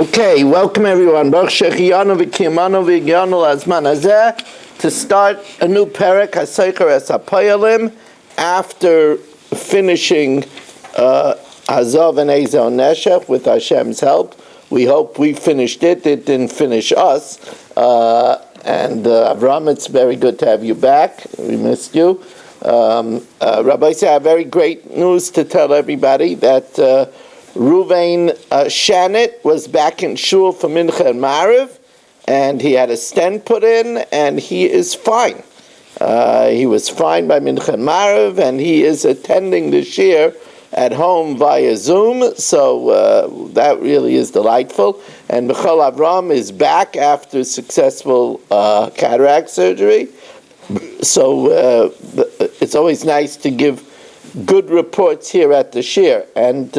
Okay, welcome everyone. Baruch Shechiyanu v'kiyamanu v'yanu l'azman hazeh to start a new parak Hasoicher es hapoyalim after finishing Hazov and Ezel Neshech with Hashem's help. We hope we finished it. It didn't finish us. And Avram, it's very good to have you back. We missed you. Rabbi said, I have very great news to tell everybody that Ruvain Shanit was back in shul for Mincha and Mariv, and he had a stent put in, and he is fine. He was fine by Mincha and Mariv, and he is attending the shir at home via Zoom, so that really is delightful. And Michal Avram is back after successful cataract surgery, so it's always nice to give good reports here at the shir. And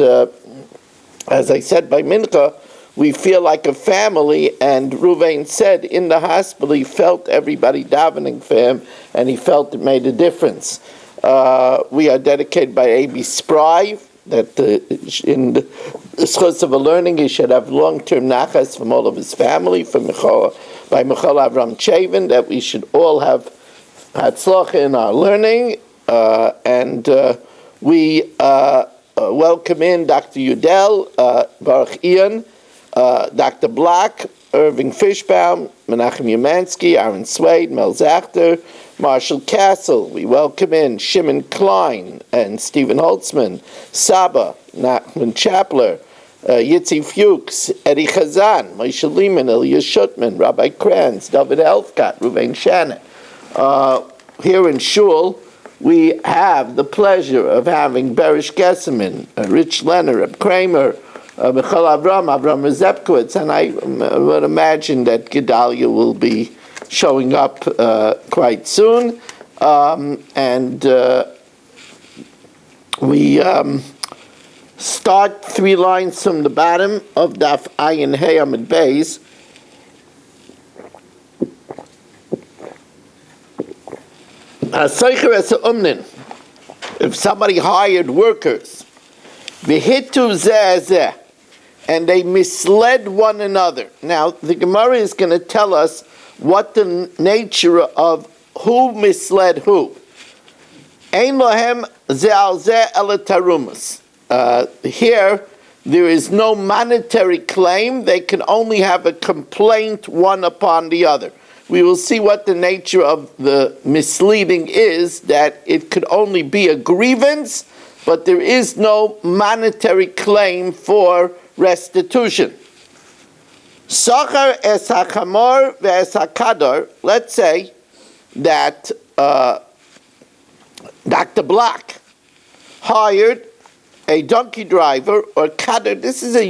as I said by Mincha, we feel like a family, and Ruvain said in the hospital he felt everybody davening for him, and he felt it made a difference. We are dedicated by A.B. Spry, that in the schus of a learning he should have long-term nachas from all of his family, by Michal Avram Chavin, that we should all have hatzlacha in our learning, and we welcome in Dr. Udell, Baruch Ian, Dr. Black, Irving Fishbaum, Menachem Umansky, Aaron Swade, Mel Zachter, Marshall Castle. We welcome in Shimon Klein and Stephen Holtzman, Saba, Nachman Chapler, Yitzi Fuchs, Eddie Chazan, Moshe Lehman, Ilya Shutman, Rabbi Kranz, David Elfkat, Ruvain Shannon. Here in Shul, we have the pleasure of having Berish Gesseman, Rich Leonard, Reb Kramer, Michal Avram Rezepkowitz, and I would imagine that Gedalia will be showing up quite soon. And we start 3 lines from the bottom of Daf Ayin Hey Amid Beis. If somebody hired workers, and they misled one another. Now, the Gemara is going to tell us what the nature of who misled who. Here, there is no monetary claim. They can only have a complaint one upon the other. We will see what the nature of the misleading is, that it could only be a grievance, but there is no monetary claim for restitution. Sachar es hachamor ve'es hakadar. Let's say that Dr. Black hired a donkey driver or kadar. This is a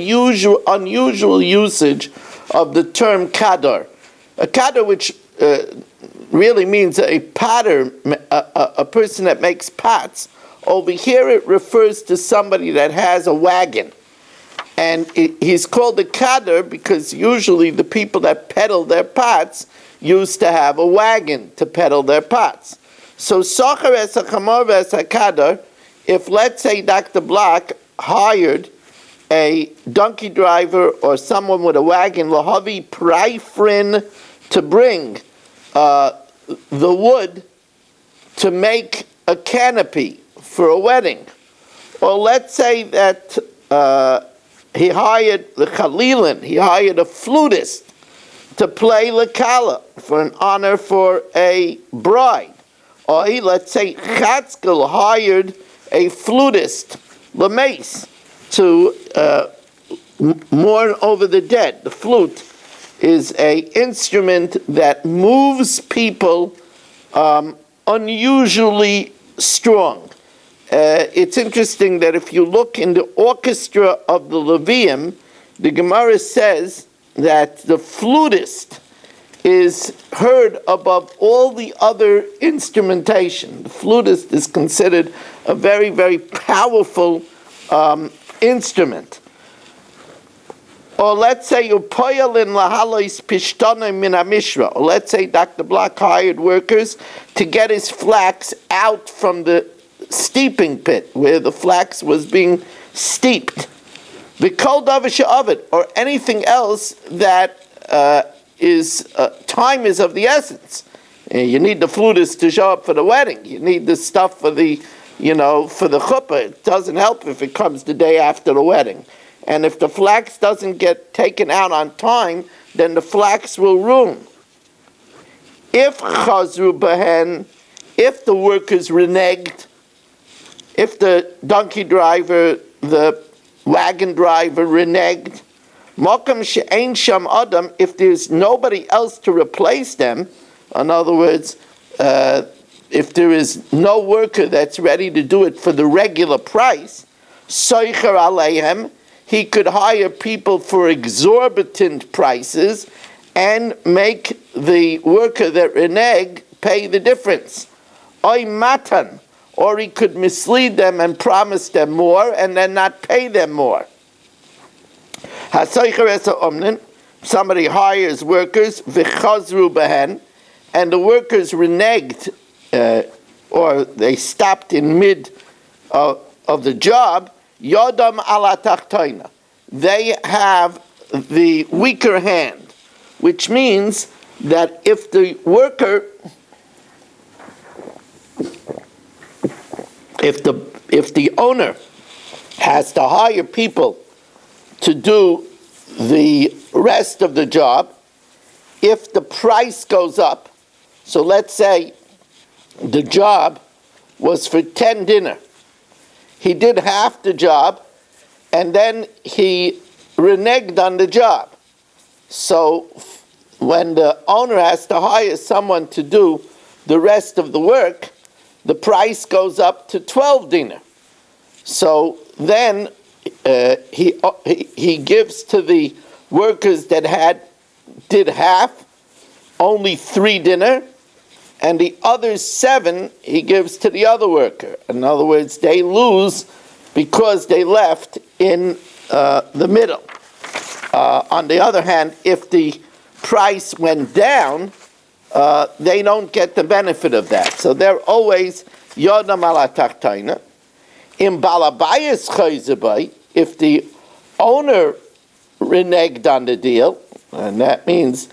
unusual usage of the term kadar. A kadar, which really means a potter, a person that makes pots. Over here it refers to somebody that has a wagon. And he's called a kadar because usually the people that peddle their pots used to have a wagon to peddle their pots. So Socher es hachamor ve'es hakadar, if let's say Dr. Black hired a donkey driver or someone with a wagon, lahavi praifrin, to bring the wood to make a canopy for a wedding. Or let's say that he hired the Chalilin, he hired a flutist to play Lekala for an honor for a bride. Or let's say Chatzkel hired a flutist, Lameis, to mourn over the dead. The flute is an instrument that moves people unusually strong. It's interesting that if you look in the orchestra of the Levium, the Gemara says that the flutist is heard above all the other instrumentation. The flutist is considered a very, very powerful instrument. Or let's say Upayalin lahalois pishtana min hamishra. Or let's say Dr. Black hired workers to get his flax out from the steeping pit where the flax was being steeped. V'kol davar she'avid, or anything else that is time is of the essence. You need the flutist to show up for the wedding. You need the stuff for the, for the chuppah. It doesn't help if it comes the day after the wedding. And if the flax doesn't get taken out on time, then the flax will ruin. If chazru behen, if the workers reneged, if the donkey driver, the wagon driver reneged, makam she'ein sham adam, if there's nobody else to replace them, in other words, if there is no worker that's ready to do it for the regular price, soicher aleihem, he could hire people for exorbitant prices and make the worker that reneged pay the difference. Oy matan, or he could mislead them and promise them more and then not pay them more. Hasoicher esa omnin, somebody hires workers, v'chazru behen, and the workers reneged, or they stopped in mid of the job, yodam ala tachtoina. They have the weaker hand, which means that if the worker, if the owner has to hire people to do the rest of the job, if the price goes up, so let's say the job was for 10 dinner. He did half the job, and then he reneged on the job. So when the owner has to hire someone to do the rest of the work, the price goes up to 12 dinner. So then he gives to the workers that did half only 3 dinner, and the other 7 he gives to the other worker. In other words, they lose because they left in the middle. On the other hand, if the price went down, they don't get the benefit of that. So they're always yodam ala tachtaina. In balabayas chayzabay, if the owner reneged on the deal, and that means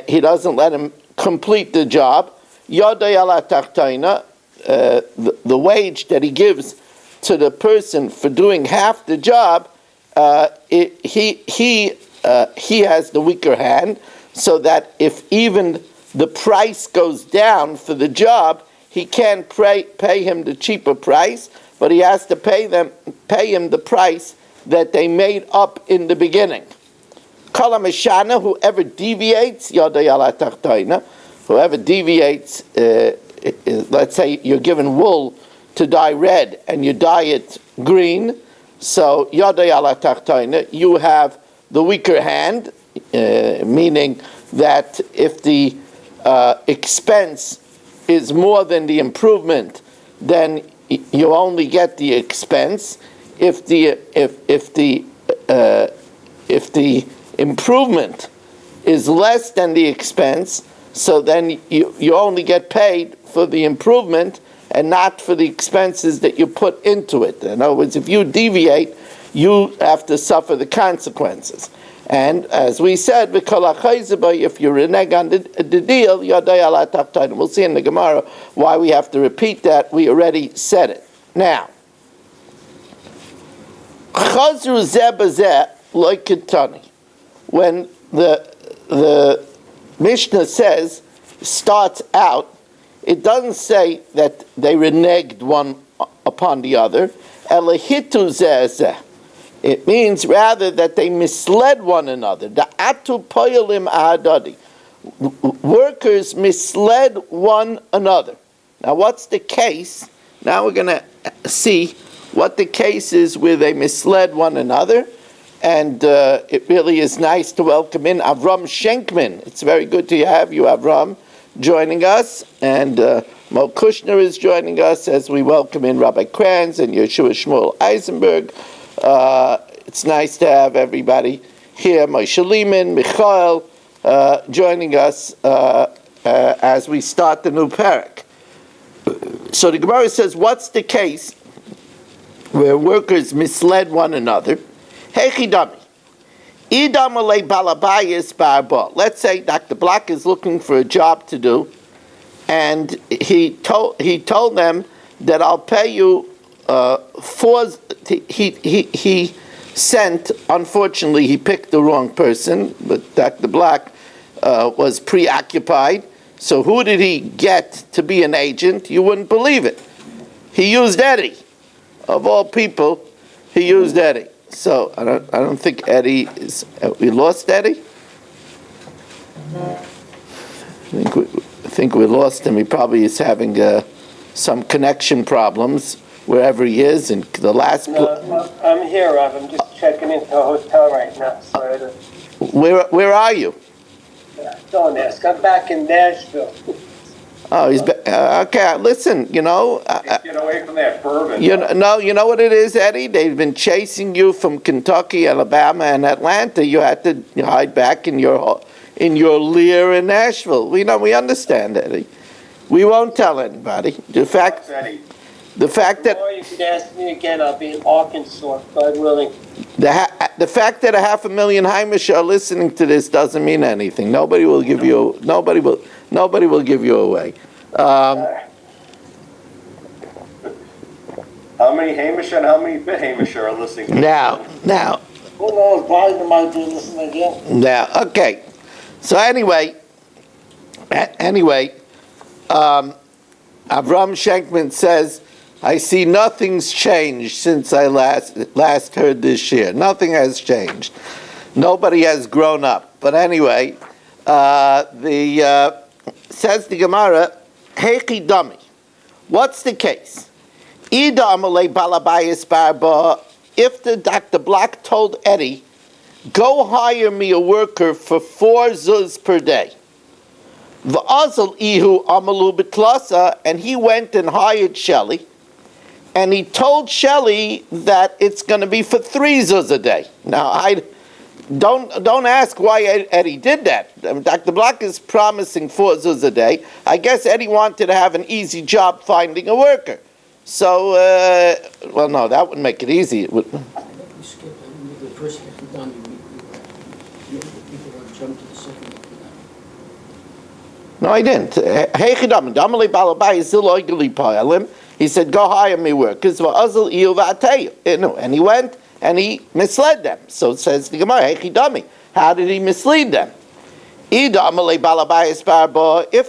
he doesn't let him complete the job, yodai ala tachtaina, the wage that he gives to the person for doing half the job, he has the weaker hand, so that if even the price goes down for the job, he can't pay him the cheaper price, but he has to pay him the price that they made up in the beginning. Kala meshana, whoever deviates, yodai ala tachtaina, whoever deviates, let's say you're given wool to dye red and you dye it green, so yodai ala tachtaina, you have the weaker hand, meaning that if the expense is more than the improvement, then you only get the expense. If the improvement is less than the expense, so then you only get paid for the improvement and not for the expenses that you put into it. In other words, if you deviate, you have to suffer the consequences. And as we said, if you renege on the deal, we'll see in the Gemara why we have to repeat that. We already said it. Now, when the Mishnah starts out, it doesn't say that they reneged one upon the other. It means rather that they misled one another. The atu poyalim ahadadi. Workers misled one another. Now what's the case? Now we're going to see what the case is where they misled one another. And it really is nice to welcome in Avram Schenkman. It's very good to have you, Avram, joining us. And Mo Kushner is joining us as we welcome in Rabbi Kranz and Yeshua Shmuel Eisenberg. It's nice to have everybody here. Moshe Lehman, Michael, joining us as we start the new parak. So the Gemara says, what's the case where workers misled one another? Hechidami. Idamale balabayis barba. Let's say Dr. Black is looking for a job to do, and he told them that I'll pay you four. He sent. Unfortunately, he picked the wrong person, but Dr. Black was preoccupied. So who did he get to be an agent? You wouldn't believe it. He used Eddie, of all people. He used Eddie. So I don't think Eddie is. We lost Eddie. I think we lost him. He probably is having some connection problems wherever he is. And the last. No, I'm here, Rob. I'm just checking into a hotel right now. Sorry to. Where are you? Don't ask. I'm back in Nashville. Oh, he's okay. Listen, Get away from that bourbon. you know what it is, Eddie. They've been chasing you from Kentucky, Alabama, and Atlanta. You had to hide back in your lair in Nashville. We understand, Eddie. We won't tell anybody. The fact that Or you could ask me again. I'll be in Arkansas, God willing. the fact that 500,000 Heimish are listening to this doesn't mean anything. Nobody will give you away. How many Hamish and how many bit Hamish are listening to Now, Who knows? Biden might be listening again. now, okay. So anyway, Avram Schenkman says, I see nothing's changed since I last heard this year. Nothing has changed. Nobody has grown up. But anyway, says the Gemara, Hechi Dami. What's the case? Ida Amalei Balabayis Barba, if the Dr. Black told Eddie, go hire me a worker for 4 zuz per day. V'azal ihu amalu betlasa, and he went and hired Shelley, and he told Shelley that it's going to be for 3 zuz a day. Now, don't ask why Eddie did that. Dr. Black is promising 4 zuz a day. I guess Eddie wanted to have an easy job finding a worker. So, well, no, that wouldn't make it easy. It would. The first get done, people want to jump to the second get done. No, I didn't. He said, go hire me workers. And he went and he misled them. So it says the Gemara, how did he mislead them? If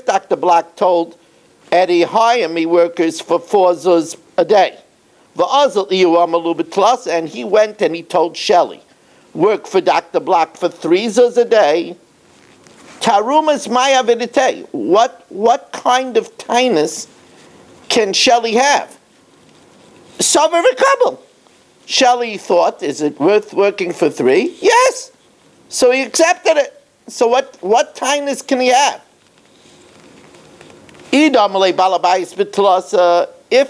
Dr. Black told Eddie, hire me workers for 4 zuz a day, and he went and he told Shelley, work for Dr. Black for 3 zuz a day, Tarumas Maya Vidite. What kind of tinus can Shelley have? Sover Kabul. Shelley thought, is it worth working for 3? Yes. So he accepted it. So what tinus can he have? If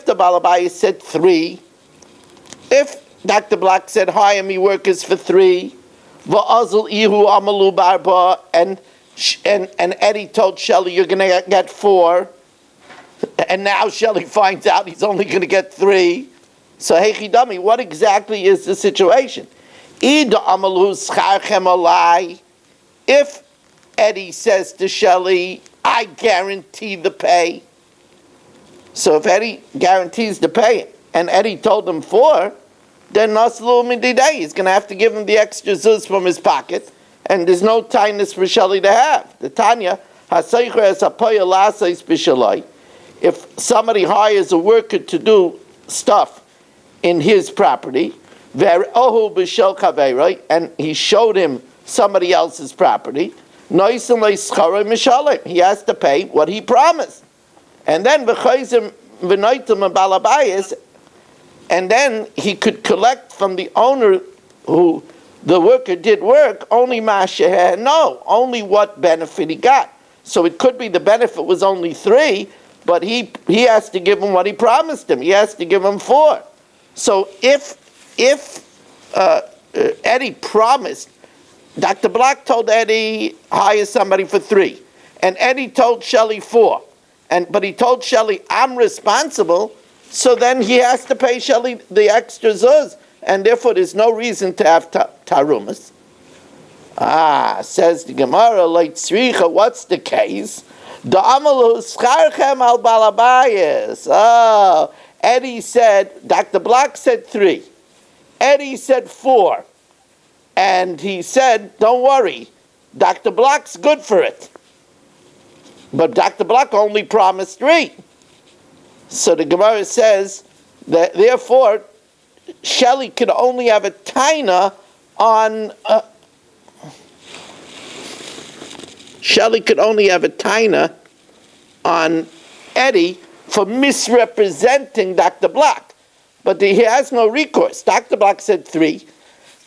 the Balabais said 3, if Dr. Black said, hire me workers for 3, and Eddie told Shelley, you're going to get 4, and now Shelley finds out he's only going to get 3. So, Hechi Dami, what exactly is the situation? If Eddie says to Shelley, I guarantee the pay. So if Eddie guarantees the pay, and Eddie told him 4, then Naslu Mididei, he's going to have to give him the extra zuz from his pocket, and there's no tinus for Shelley to have. The Tanya, if somebody hires a worker to do stuff in his property, and he showed him somebody else's property, he has to pay what he promised. And then and then he could collect from the owner who the worker did work only only what benefit he got. So it could be the benefit was only 3, but he has to give him what he promised him. He has to give him 4. So if Eddie promised, Dr. Black told Eddie, hire somebody for 3. And Eddie told Shelley 4. But he told Shelley, I'm responsible. So then he has to pay Shelley the extra zuz. and therefore there's no reason to have tarumas. Says the Gemara, like tzricha, what's the case? The amalu scharchem al balabayis. Eddie said, Dr. Block said 3. Eddie said 4. And he said, don't worry, Dr. Block's good for it. But Dr. Block only promised 3. So the Gemara says that therefore Shelley could only have a taina on Eddie for misrepresenting Dr. Block. But he has no recourse. Dr. Block said 3,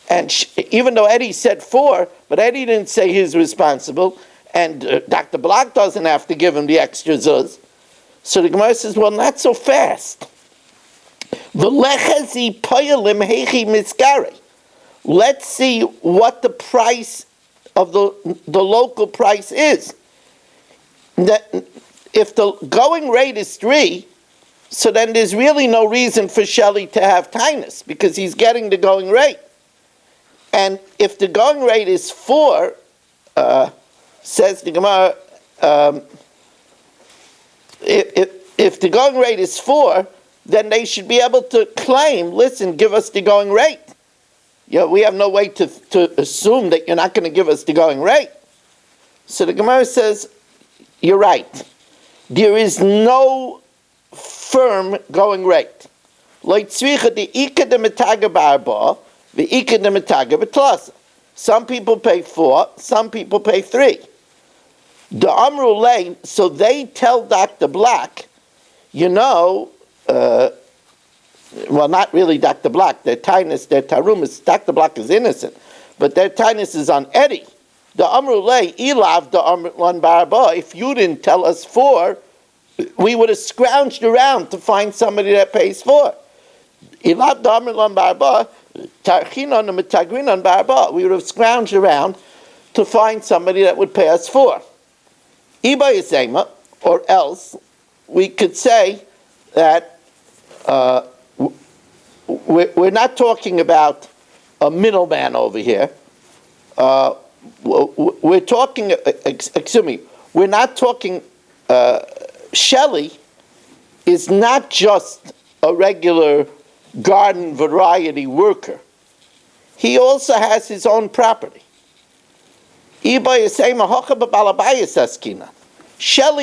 and even though Eddie said 4, but Eddie didn't say he's responsible, and Dr. Block doesn't have to give him the extra zuz. So the Gemara says, well, not so fast. Let's see what the price of the local price is. If the going rate is 3, so then there's really no reason for Shelley to have tinus, because he's getting the going rate. And if the going rate is 4, says the Gemara, if the going rate is 4, then they should be able to claim, listen, give us the going rate. We have no way to assume that you're not going to give us the going rate. So the Gemara says, you're right. There is no firm going rate. Like tzricha the ika de metaga barba, the ika de metaga betlasa. Some people pay 4, some people pay 3. The Amru Lane, so they tell Dr. Black, well, not really Dr. Black, their tinus, their tarumas, Dr. Black is innocent, but their tinus is on Eddie. The Amru Lay, Ilav, the Amru Lan Barba, if you didn't tell us 4, we would have scrounged around to find somebody that pays 4. Ilav, the Amru Lan Barba, Tarchinon, the Metagrinon Barba, we would have scrounged around to find somebody that would pay us 4. Iba Yisema, or else, we could say that we're not talking about a middleman over here. We're talking, excuse me, we're not talking, Shelley is not just a regular garden variety worker. He also has his own property. Shelley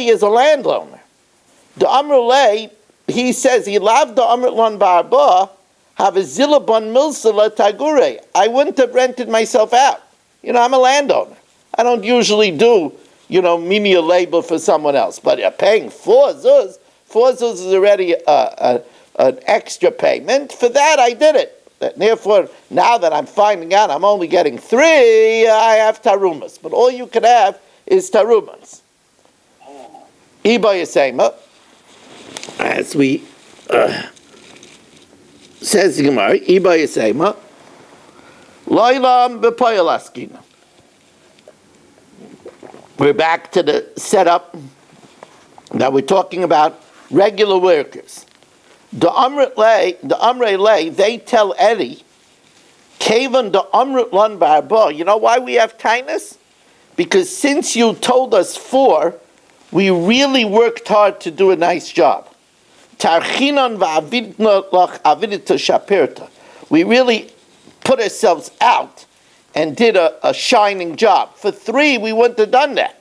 is a landowner. The Amrulay, he says, he loved the Amrulon Barba, have a zilabon milsala tagure. I wouldn't have rented myself out. I'm a landowner. I don't usually do, menial labor for someone else. But you're paying 4 zuz. 4 zuz is already an extra payment. For that, I did it. Therefore, now that I'm finding out I'm only getting 3, I have tarumas. But all you can have is tarumas. Iba Yisema, as we says the Gemara, Iba Yisema, Loilam b'poyalaskina. We're back to the setup that we're talking about regular workers. The Amrei Lay, they tell Eddie, Kavan the Amrit Lan Barba, you know why we have tinus? Because since you told us 4, we really worked hard to do a nice job. Tarchinon va'avidna lach avidita shapirta. We really put ourselves out and did a shining job. For 3, we wouldn't have done that.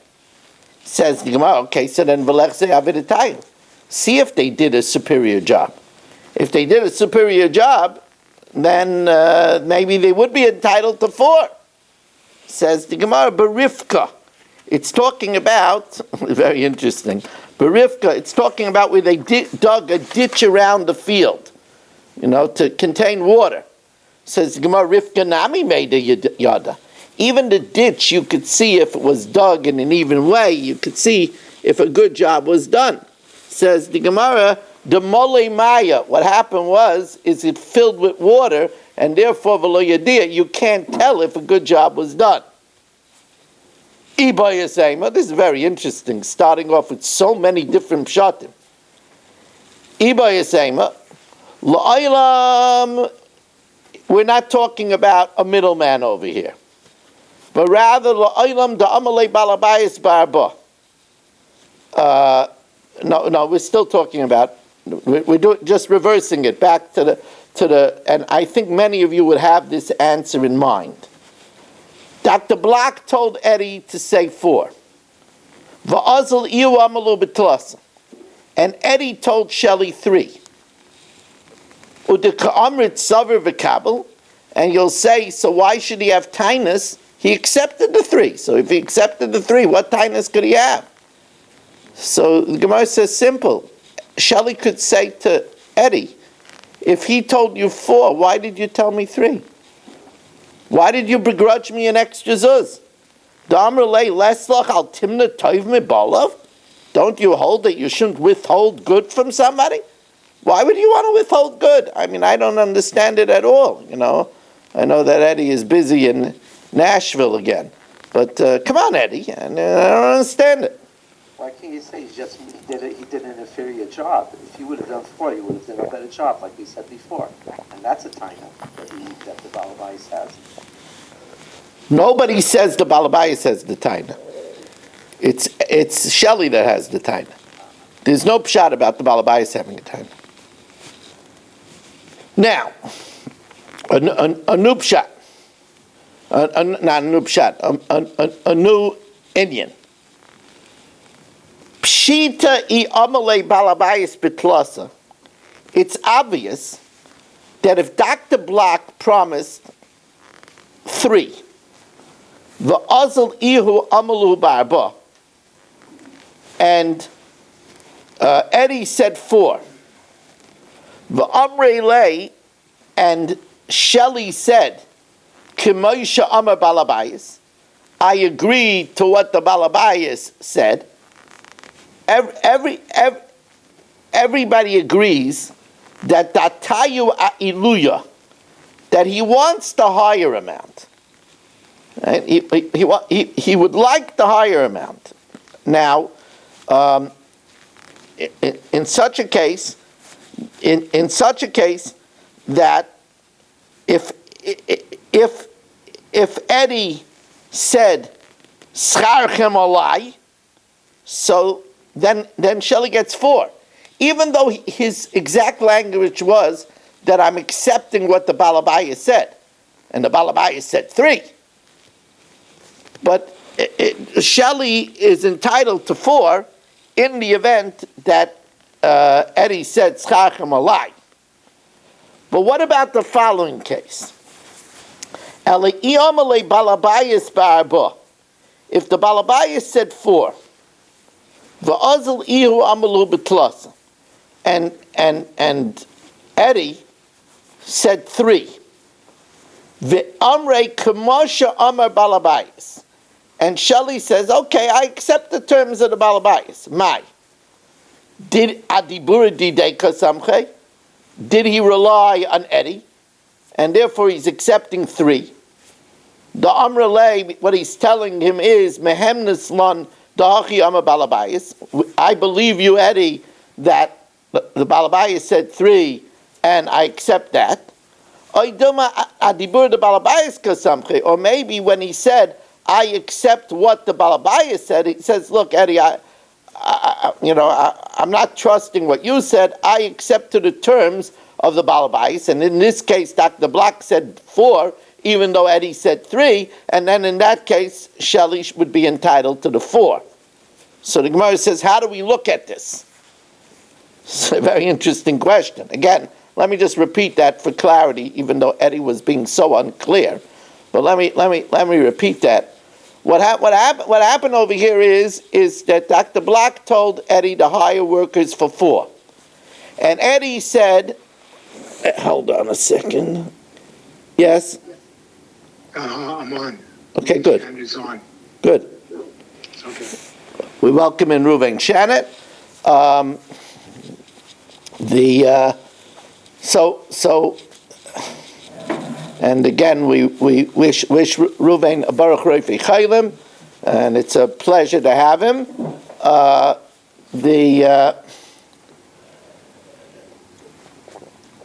Says the Gemara, okay, so then v'lechze aviditayim. See if they did a superior job. If they did a superior job, then maybe they would be entitled to 4. Says the Gemara, Berifka. It's talking about, very interesting, Berifka, it's talking about where they dug a ditch around the field, to contain water. Says the Gemara, Rifka Nami made a yada. Even the ditch, you could see if it was dug in an even way, you could see if a good job was done. Says the Gemara, the mole maya, what happened is it filled with water, and therefore, you can't tell if a good job was done. Iba Yisema, this is very interesting, starting off with so many different pshatim. Iba Yisema, La'aylam, we're not talking about a middleman over here, but rather la'olam da'amalei balabayis barba. No, we're still talking about. We're just reversing it back to the. And I think many of you would have this answer in mind. Dr. Block told Eddie to say 4. Va'azal iu amalu b'tlasa. And Eddie told Shelley 3. Udeka amrit saver v'kabel. And you'll say, so why should he have tinus? He accepted the 3. So if he accepted the 3, what tinus could he have? So the Gemara says simple. Shelley could say to Eddie, if he told you 4, why did you tell me 3? Why did you begrudge me an extra zuz? Don't you hold that you shouldn't withhold good from somebody? Why would you want to withhold good? I mean, I don't understand it at all, I know that Eddie is busy in Nashville again. But come on, Eddie, I don't understand it. Why can't you say he did an inferior job? If he would have done 4, he would have done a better job, like we said before. And that's a time that the Balabais has. Nobody says the Balabais has the taina. It's Shelley that has the taina. There's no pshat about the Balabais having a taina. Now, a new pshat. Not a new pshat. A new Indian. Pshita I amalei Balabais bitlasa. It's obvious that if Dr. Block promised 3, the azal ihu amalu barba, and Eddie said 4, the amrei lei, and Shelley said, Kimoisha amar Balabais, I agree to what the Balabais said. Everybody agrees that datayu iluya, that he wants the higher amount. Right? He would like the higher amount. Now, in such a case, that if Eddie said scharchem alai, so then Shelley gets 4, even though his exact language was that I'm accepting what the Balabais said, and the Balabais said 3. But Shelley is entitled to 4 in the event that Eddie said schachem alai. But what about the following case? If the Balabais said 4, and Eddie said 3, and Shelley says, okay, I accept the terms of the Balabais. Did he rely on Eddie, and therefore he's accepting 3? The Amrele, what he's telling him is, Mehemnislan Dachi Amar Balabais. I believe you, Eddie, that the Balabais said 3, and I accept that. Or maybe when he said, I accept what the Balabais said, he says, look, Eddie, I'm not trusting what you said. I accept to the terms of the Balabais, and in this case, Dr. Block said 4, even though Eddie said 3, and then in that case, Shelley would be entitled to the 4. So the Gemara says, how do we look at this? It's a very interesting question. Again, let me just repeat that for clarity, even though Eddie was being so unclear. But let me repeat that. What happened over here is that Dr. Block told Eddie to hire workers for 4. And Eddie said, hold on a second. Yes? I'm on. Okay, good. And it's on. Good. It's okay. We welcome in Reuven Shannon. And again, we wish Reuven a Baruch Refi Chaylim, and it's a pleasure to have him.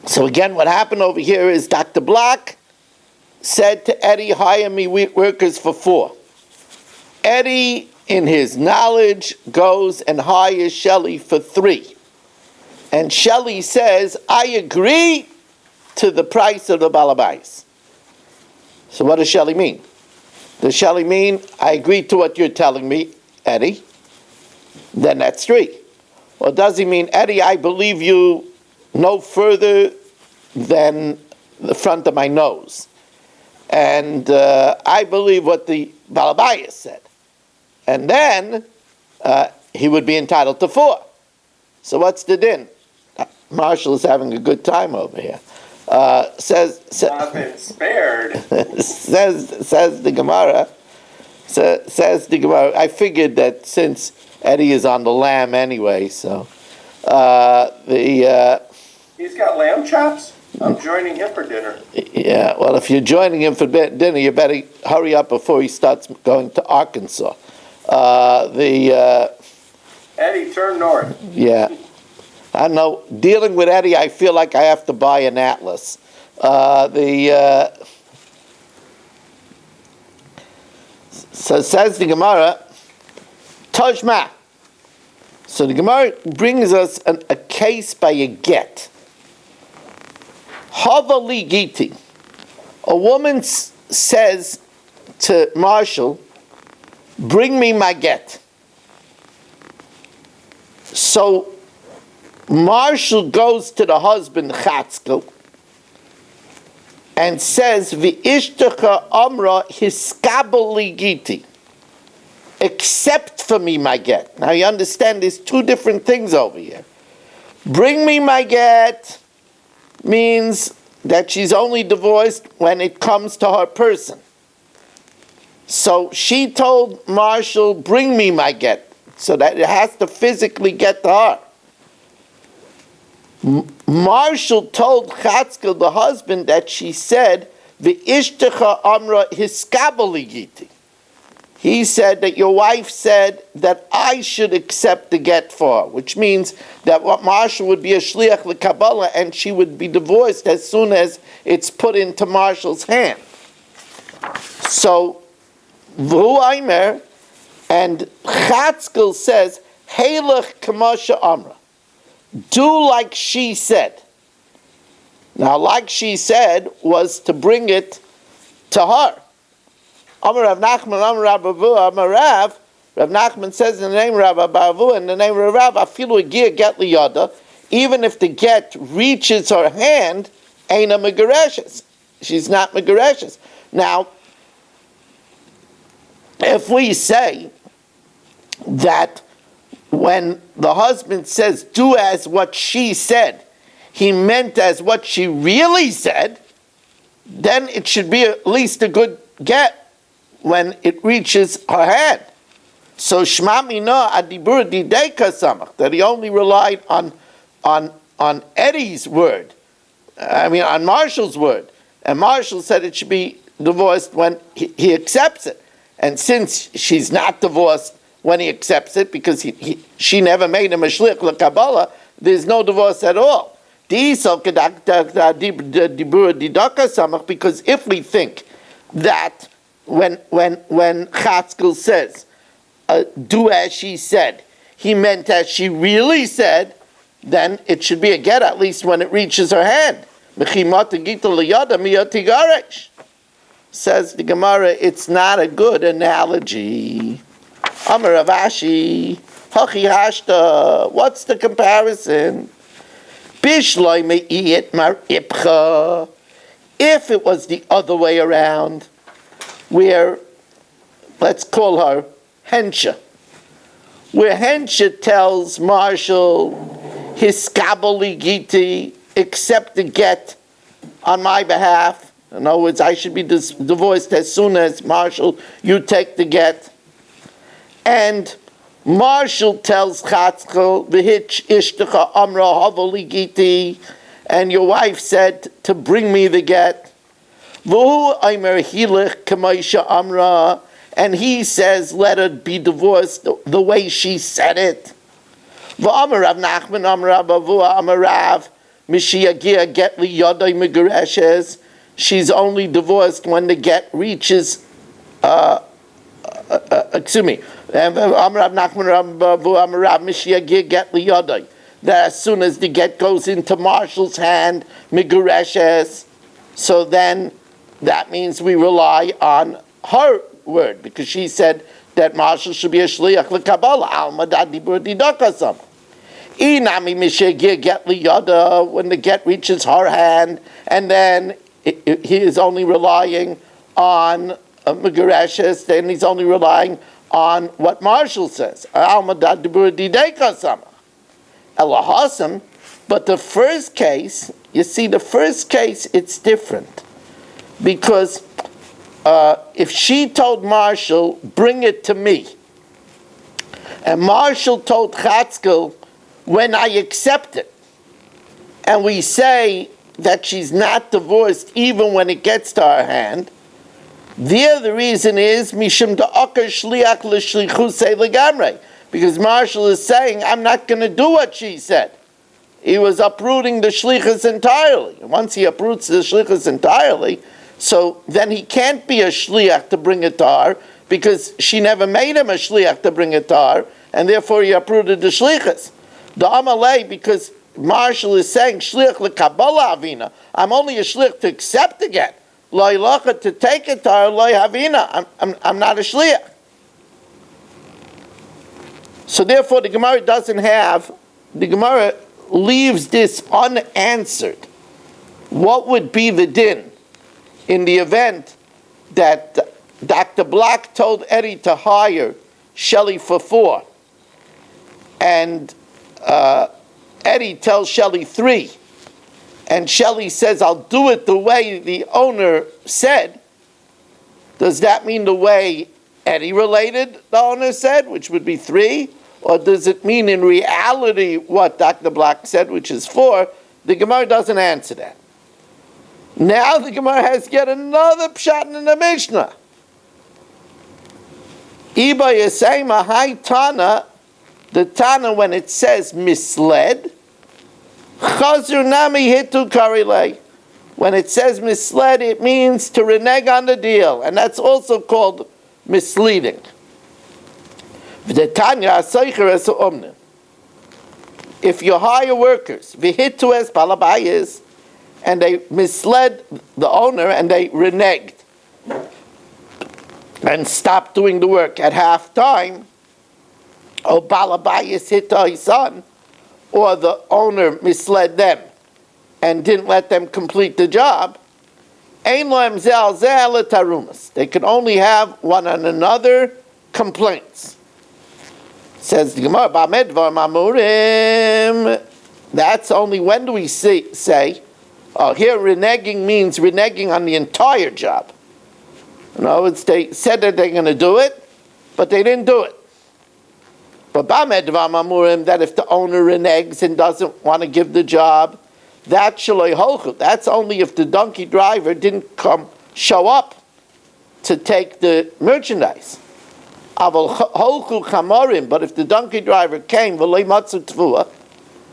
So again, what happened over here is Dr. Block said to Eddie, hire me workers for 4. Eddie, in his knowledge, goes and hires Shelley for 3. And Shelley says, I agree to the price of the balabais. So what does Shelley mean? Does Shelley mean, I agree to what you're telling me, Eddie? Then that's 3. Or does he mean, Eddie, I believe you no further than the front of my nose? And I believe what the balabais said. And then he would be entitled to 4. So what's the din? Marshall is having a good time over here. Says I've been spared. says the Gemara. Says the Gemara. I figured that since Eddie is on the lamb anyway, so He's got lamb chops? I'm joining him for dinner. Yeah. Well, if you're joining him for dinner, you better hurry up before he starts going to Arkansas. Eddie, turn north. Yeah. I know, dealing with Eddie, I feel like I have to buy an atlas. So says the Gemara, Tajma. So the Gemara brings us a case by a get. Havali Giti. A woman says to Marshall, bring me my get. So Marshall goes to the husband Chatzkel and says, "V'ishtecha amra hiskabel giti." Accept for me my get. Now you understand there's 2 different things over here. Bring me my get means that she's only divorced when it comes to her person. So she told Marshall, bring me my get, so that it has to physically get to her. Marshall told Chatzkel, the husband, that she said, "V'ishtecha amra hiskabel giti." He said that your wife said that I should accept the get for her, which means that what Marshall would be a shliach l'kabbalah and she would be divorced as soon as it's put into Marshall's hand. So, v'hu aimer, and Chatzkel says, "Heilach kamasha amra." Do like she said. Now, like she said was to bring it to her. Amar Rav Nachman, Amar Rav Bavua, Amar Rav. Rav Nachman says in the name of Rav Bavua, in the name of Rav, afilu agia get liyada, even if the get reaches her hand, ain't a megareshes. She's not megareshes. Now, if we say that when the husband says, do as what she said, he meant as what she really said, then it should be at least a good get when it reaches her hand. So Shema Mina Adibur Dideka Samach, that he only relied on Eddie's word. On Marshall's word. And Marshall said it should be divorced when he accepts it. And since she's not divorced when he accepts it, because she never made him a shlich l'kabbalah, there's no divorce at all. Because if we think that when Chatzkel says, do as she said, he meant as she really said, then it should be a get at least when it reaches her hand. Says the Gemara, it's not a good analogy. Amar Rav Ashi, Hachi Hashta, what's the comparison? Bishloi me'iyit mar ipcha. If it was the other way around, where, let's call her Hensha, where Hensha tells Marshall, hiskabel giti, accept the get on my behalf. In other words, I should be divorced as soon as Marshall, you take the get. And Marshall tells Chatzkel, "V'hitch ishtecha amra havoli giti," and your wife said to bring me the get. V'hu aimer hilich k'maisha amra, and he says, let it be divorced the way she said it. V'amar Rav Nachman amar Rav Avua amar Rav, Mishiyagia get li yodai megureshes. She's only divorced when the get reaches. Excuse me. Amrav Nachman Amrav Mishiyagia get li yodai. That as soon as the get goes into Marshall's hand, megureshes. So then that means we rely on her word because she said that Marshall should be a shliach lekabala. Alma da dibur didakasam. Inami mishegir get liyada when the get reaches her hand, and then he is only relying on megureshes. Then he's only relying on what Marshall says. Alma da dibur didakasam. Elahasam. But the first case, you see, the first case it's different because. If she told Marshall, bring it to me, and Marshall told Chatzkel, when I accept it, and we say that she's not divorced even when it gets to her hand, there the reason is, Mishum da'akar shliach l'shlichusei legamrei, because Marshall is saying, I'm not going to do what she said. He was uprooting the shlichus entirely. And once he uproots the shlichus entirely, so then he can't be a shliach to bring it to her because she never made him a shliach to bring it to her, and therefore he uprooted the shlichus. The Amalei, because Marshall is saying shliach lekabala avina, I'm only a shliach to accept again. Lo ilacha to take it to her, lo havina. I'm not a shliach. So therefore the Gemara leaves this unanswered. What would be the din in the event that Dr. Black told Eddie to hire Shelley for 4, and Eddie tells Shelley 3, and Shelley says, I'll do it the way the owner said? Does that mean the way Eddie related the owner said, which would be 3? Or does it mean in reality what Dr. Black said, which is 4? The Gemara doesn't answer that. Now the Gemara has yet another pshat in the Mishnah. Iba Yisayma Hai Tana, the Tana when it says misled, Chazur Nami Hitu Karilei. When it says misled, it means to renege on the deal, and that's also called misleading. If you hire workers, Vihitu es Balabayis, and they misled the owner and they reneged and stopped doing the work at half time, or Balabayis hit his son, or the owner misled them and didn't let them complete the job, they can only have one on another complaints. Says the Gemara, that's only when do we say here reneging means reneging on the entire job. In other words, they said that they're going to do it, but they didn't do it. But that if the owner reneges and doesn't want to give the job, that's only if the donkey driver didn't show up to take the merchandise. But if the donkey driver came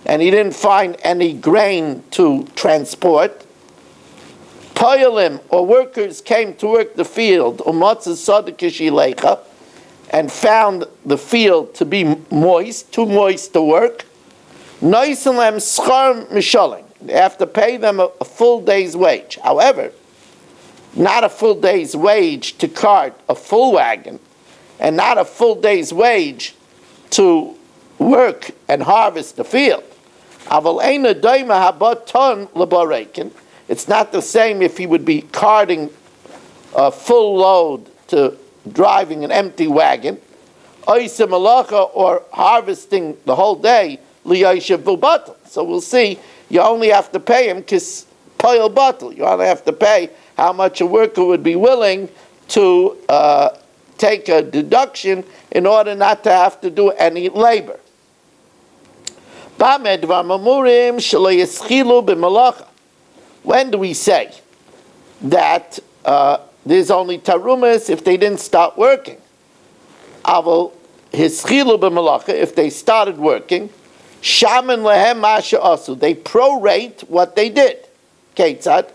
and he didn't find any grain to transport, Poyalim, or workers came to work the field, and found the field to be moist, too moist to work, they have to pay them a full day's wage. However, not a full day's wage to cart a full wagon, and not a full day's wage to work and harvest the field. It's not the same if he would be carting a full load to driving an empty wagon, or harvesting the whole day. So we'll see, you only have to pay him because poil bottle. You only have to pay how much a worker would be willing to take a deduction in order not to have to do any labor. When do we say that there's only tarumas if they didn't start working? If they started working, Shaman lehem masha asu. They prorate what they did. Ketzad.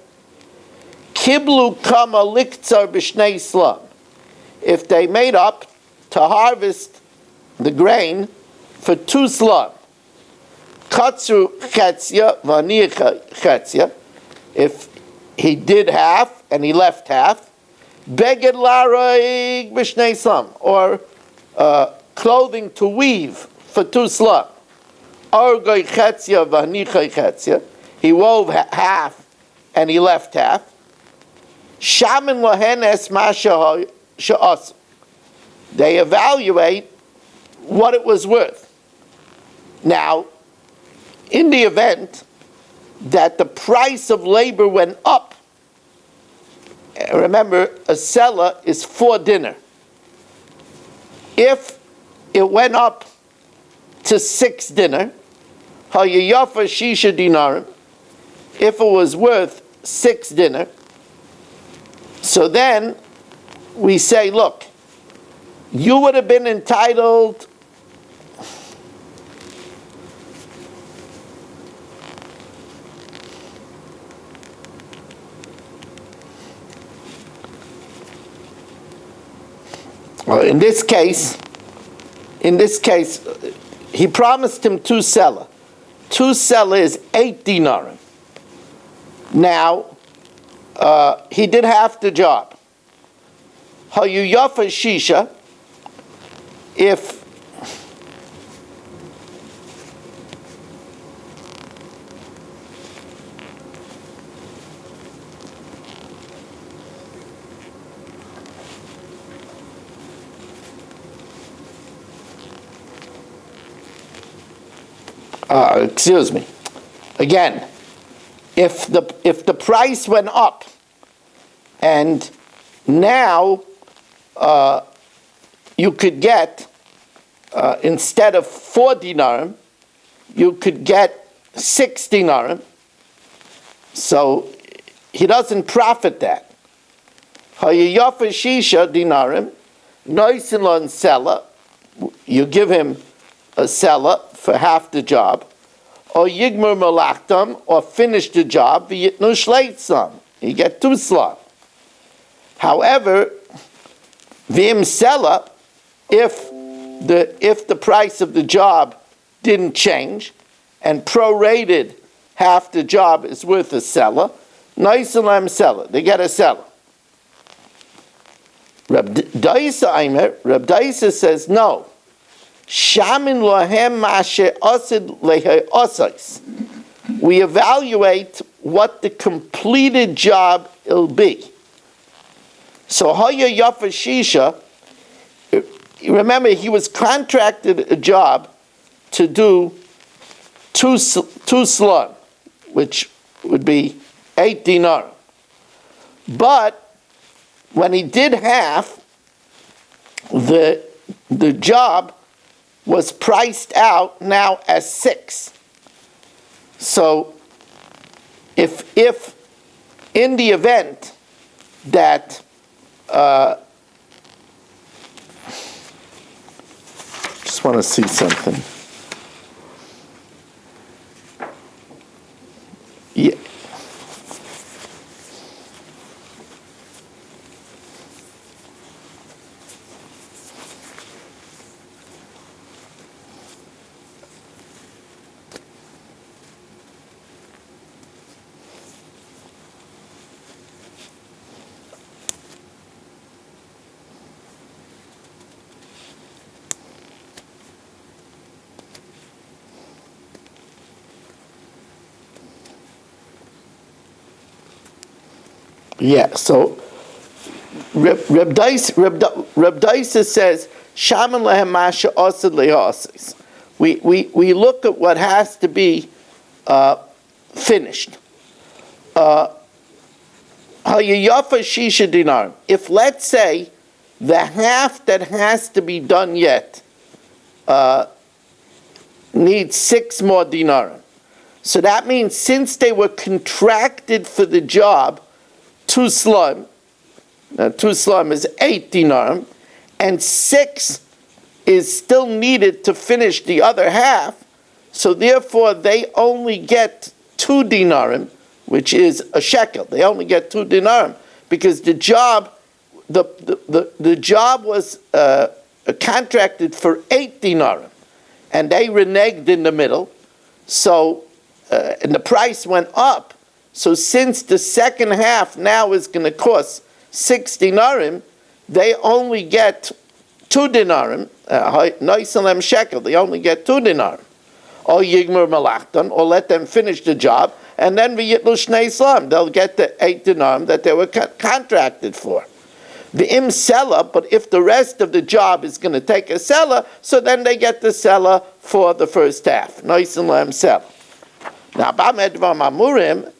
Kiblu kama liktzar b'shnei slum. If they made up to harvest the grain for 2 slum. Katzru chetzia v'aniya chetzia. If he did half and he left half. Beged laroig b'shnei slum. Or clothing to weave for 2 slum. Orgoi chetzia v'aniya chetzia. He wove half and he left half. Shaman lohen es masha sha'as. They evaluate what it was worth. Now, in the event that the price of labor went up, remember, a seller is 4 dinar. If it went up to 6 dinar, hayayafa shisha dinarim, if it was worth 6 dinar, so then we say, look, you would have been entitled in this case, he promised him 2 seller. 2 seller is 8 dinarim. Now, he did half the job. Hayuyafa shisha, if excuse me. Again, if the price went up, and now you could get instead of 4 dinarim, you could get 6 dinarim. So he doesn't profit that. Hayayafa shisha dinarim, noisin seller. You give him a seller for half the job, or yigmur malachtam, or finish the job, v'yitnu shleitzam. You get 2 slot. However, v'im seller, if the price of the job didn't change, and prorated half the job is worth a seller, noisalam seller, they get a seller. Reb Daisa says no. Shamin lohem mashe osid lehe osais. We evaluate what the completed job will be. So Haya Yafa Shisha, remember he was contracted a job to do 2 slun, which would be 8 dinar. But when he did half, the job was priced out now as 6. So if in the event that just want to see something. Yeah. Yeah, so Reb Daisa says, Shaman lehem masha osad lehasis. We look at what has to be finished. Hayayafa shisha dinar. If, let's say, the half that has to be done yet needs 6 more dinar. So that means since they were contracted for the job, 2 slum, now 2 slum is 8 dinar, and 6 is still needed to finish the other half, So therefore, they only get 2 dinarim, which is a shekel. They only get 2 dinarim because the job was contracted for 8 dinarim, and they reneged in the middle. So, and the price went up. So since the second half now is going to cost 6 dinarim, they only get 2 dinarim. Noisalem shekel. They only get 2 dinarim. Or yigmur malachton, or let them finish the job, and then v'yitlu shnei slam. They'll get the 8 dinarim that they were contracted for. The im seller, but if the rest of the job is going to take a seller, so then they get the seller for the first half. Noisalem seller. Now, b'amedvar mamurim.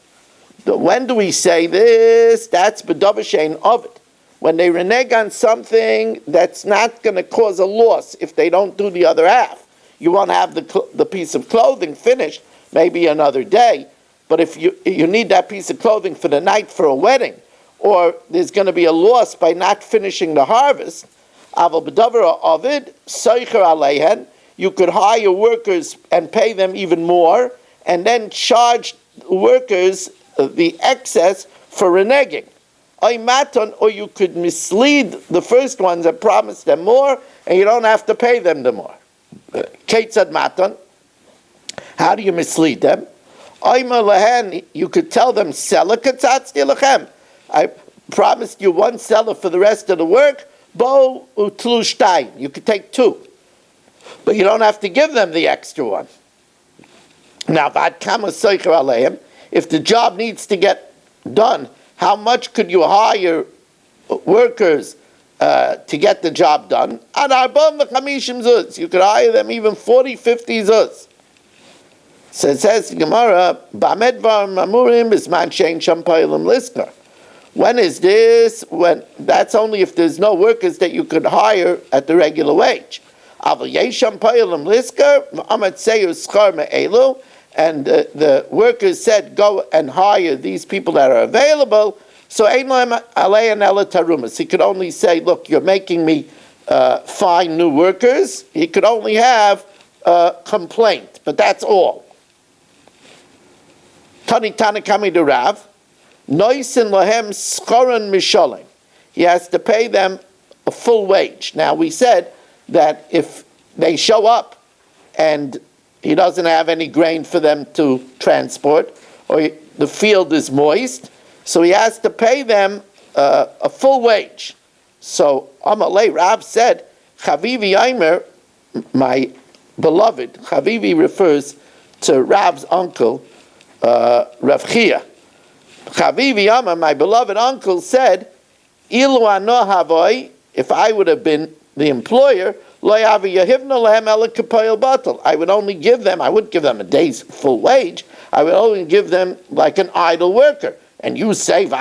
When do we say this? That's b'davashein of it. When they renege on something that's not going to cause a loss if they don't do the other half. You won't have the piece of clothing finished, maybe another day. But if you need that piece of clothing for the night for a wedding, or there's going to be a loss by not finishing the harvest, aval b'davar avid soicher aleihen, you could hire workers and pay them even more, and then charge workers the excess for reneging. Or you could mislead the first ones and promise them more, and you don't have to pay them the more. Ketzad maton. How do you mislead them? You could tell them, seller katzatzti lachem. I promised you 1 seller for the rest of the work. Bo utlu shtayim. You could take 2, but you don't have to give them the extra one. Now, vad kama soicher aleim. If the job needs to get done, how much could you hire workers to get the job done? You could hire them even 40, 50 zuz. So it says Gemara, Bamedvar Mamurim Bisman Shein Shampailim Lisker. When is this? When that's only if there's no workers that you could hire at the regular wage. Aval Yesham Pailim Lisker, Amat Seyu Schar Me'elu. And the workers said, go and hire these people that are available. So he could only say, look, you're making me find new workers. He could only have a complaint, but that's all. Tani Tanakami de Rav, Noisin Lahem Skoran Mishalim. He has to pay them a full wage. Now we said that if they show up and he doesn't have any grain for them to transport, or the field is moist, so he has to pay them a full wage. So Amalei Rav said, Chavivi Aimer, my beloved, Chavivi refers to Rav's uncle, Rav Chia. Chavivi Aimer, my beloved uncle, said, Ilu ano havoi, if I would have been the employer, I would only give them, I wouldn't give them a day's full wage, I would only give them like an idle worker. And you say, so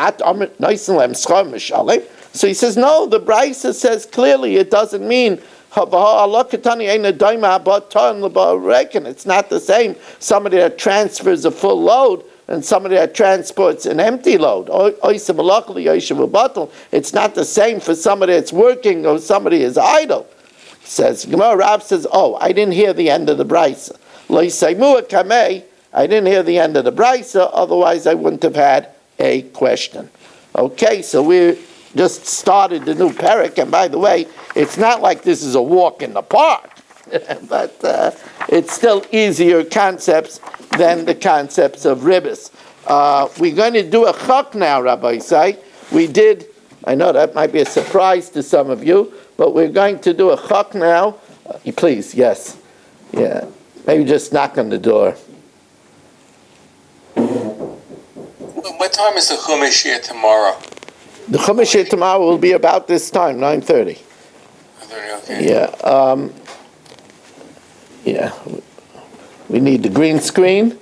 he says, no, the Brisa says clearly it doesn't mean, it's not the same, somebody that transfers a full load and somebody that transports an empty load. It's not the same for somebody that's working or somebody is idle. Says Gemara, Rav says, oh, I didn't hear the end of the Brisa. I didn't hear the end of the Brisa, otherwise I wouldn't have had a question. Okay, so we just started the new parak, and by the way, it's not like this is a walk in the park, but it's still easier concepts than the concepts of ribbis. We're going to do a chok now, Rabbi Isai. We did, I know that might be a surprise to some of you, but we're going to do a chok now. Please, yes. Yeah. Maybe just knock on the door. What time is the Chumash here tomorrow? The Chumash here tomorrow will be about this time, 9:30. 9:30, okay. Yeah. Yeah. We need the green screen.